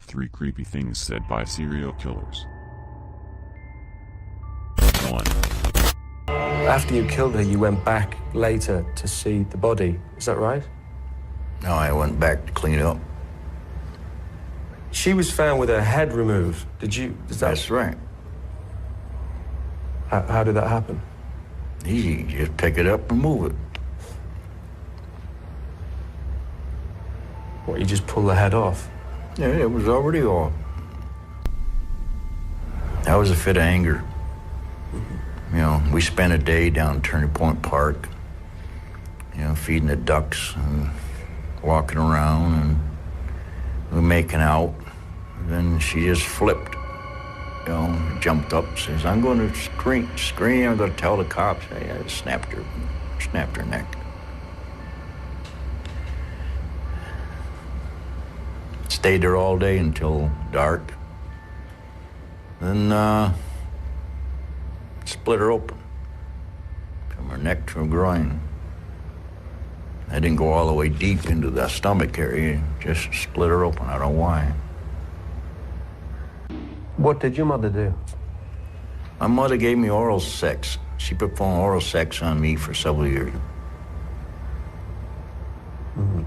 3 creepy things said by serial killers. 1. After you killed her, you went back later to see the body. Is that right? No, I went back to clean it up. She was found with her head removed. That's right. How did that happen? Easy, just pick it up and move it. What, you just pull the head off? Yeah, it was already off. That was a fit of anger. You know, we spent a day down at Turning Point Park, you know, feeding the ducks and walking around, and we were making out. And then she just flipped, you know, jumped up, says, "I'm going to scream, I'm going to tell the cops." I snapped her neck. Stayed there all day until dark. Then, split her open from her neck to her groin. I didn't go all the way deep into the stomach area, just split her open. I don't know why. What did your mother do? My mother gave me oral sex. She performed oral sex on me for several years. Mm-hmm.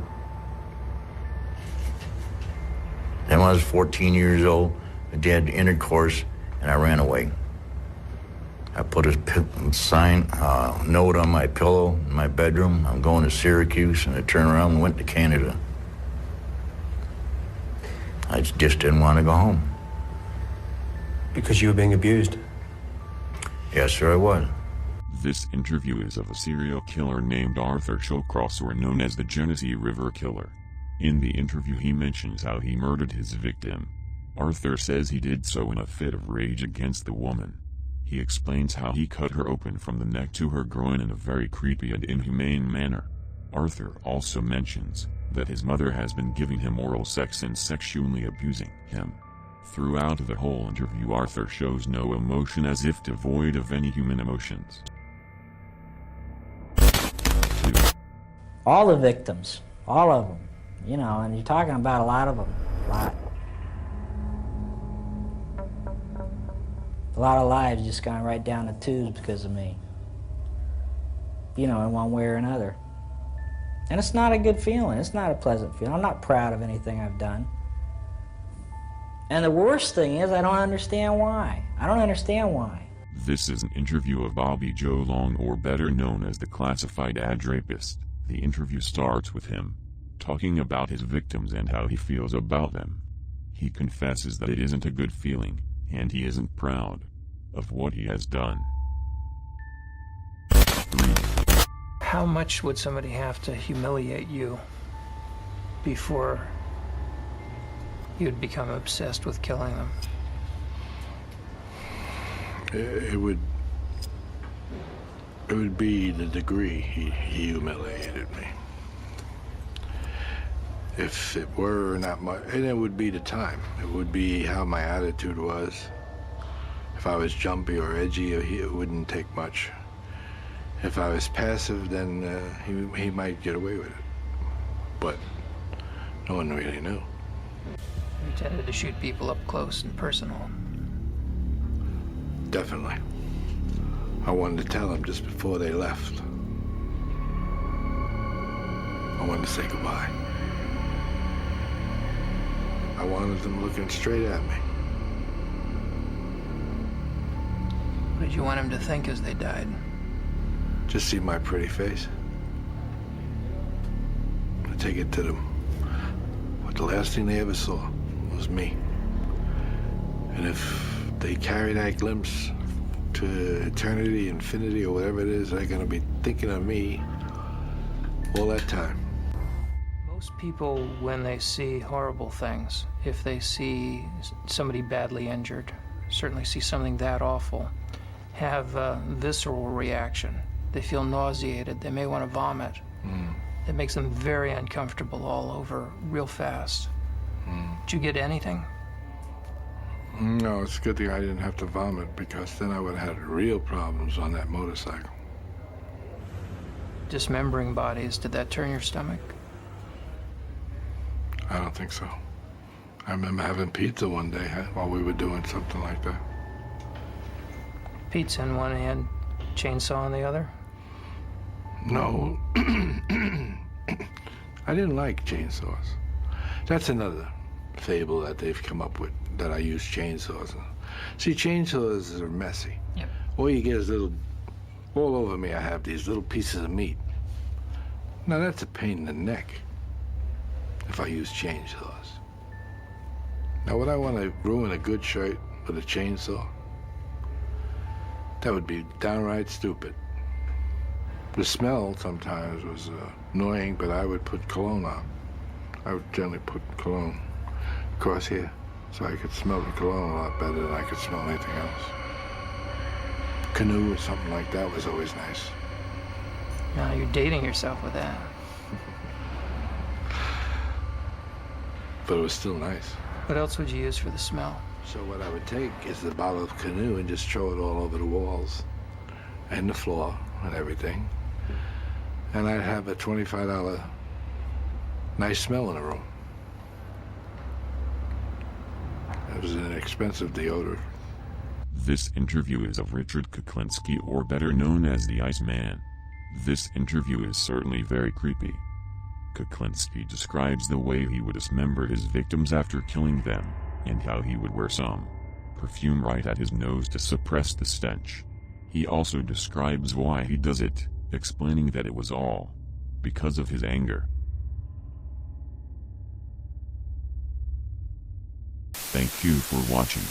Then when I was 14 years old, I did intercourse, and I ran away. I put a note on my pillow in my bedroom. I'm going to Syracuse, and I turned around and went to Canada. I just didn't want to go home. Because you were being abused? Yes, sir, I was. This interview is of a serial killer named Arthur Shawcross, or known as the Genesee River Killer. In the interview, he mentions how he murdered his victim. Arthur says he did so in a fit of rage against the woman. He explains how he cut her open from the neck to her groin in a very creepy and inhumane manner. Arthur also mentions that his mother has been giving him oral sex and sexually abusing him. Throughout the whole interview, Arthur shows no emotion, as if devoid of any human emotions. 2. All the victims, all of them, you know, and you're talking about a lot of them, a lot of lives just gone right down the tubes because of me, you know, in one way or another. And it's not a good feeling. It's not a pleasant feeling. I'm not proud of anything I've done. And the worst thing is, I don't understand why. I don't understand why. This is an interview of Bobby Joe Long, or better known as the classified ad rapist. The interview starts with him talking about his victims and how he feels about them. He confesses that it isn't a good feeling, and he isn't proud of what he has done. 3. How much would somebody have to humiliate you before you'd become obsessed with killing them? It would be the degree he humiliated me. If it were not much, and it would be the time. It would be how my attitude was. If I was jumpy or edgy, it wouldn't take much. If I was passive, then he might get away with it. But no one really knew. You tended to shoot people up close and personal. Definitely. I wanted to tell them just before they left. I wanted to say goodbye. I wanted them looking straight at me. What did you want them to think as they died? Just see my pretty face. I take it to them. What the last thing they ever saw was me. And if they carry that glimpse to eternity, infinity, or whatever it is, they're gonna be thinking of me all that time. Most people, when they see horrible things, if they see somebody badly injured, certainly see something that awful, have a visceral reaction. They feel nauseated. They may want to vomit. It makes them very uncomfortable all over real fast. Did you get anything? No, it's a good thing I didn't have to vomit, because then I would have had real problems on that motorcycle. Dismembering bodies, did that turn your stomach? I don't think so. I remember having pizza one day while we were doing something like that. Pizza in one hand, chainsaw in the other? No. I didn't like chainsaws. That's another fable that they've come up with, that I use chainsaws. See, chainsaws are messy. Yep. All you get is all over me I have these little pieces of meat. Now that's a pain in the neck if I use chainsaws. Now would I want to ruin a good shirt with a chainsaw? That would be downright stupid. The smell sometimes was annoying, but I would put cologne on. I would generally put cologne across here so I could smell the cologne a lot better than I could smell anything else. Canoe or something like that was always nice. Now you're dating yourself with that. But it was still nice. What else would you use for the smell? So what I would take is the bottle of Canoe and just throw it all over the walls and the floor and everything. And I'd have a $25 nice smell in the room. It was an expensive deodorant. This interview is of Richard Kuklinski, or better known as the Iceman. This interview is certainly very creepy. Kuklinski describes the way he would dismember his victims after killing them, and how he would wear some perfume right at his nose to suppress the stench. He also describes why he does it, explaining that it was all because of his anger. Thank you for watching.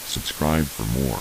Subscribe for more.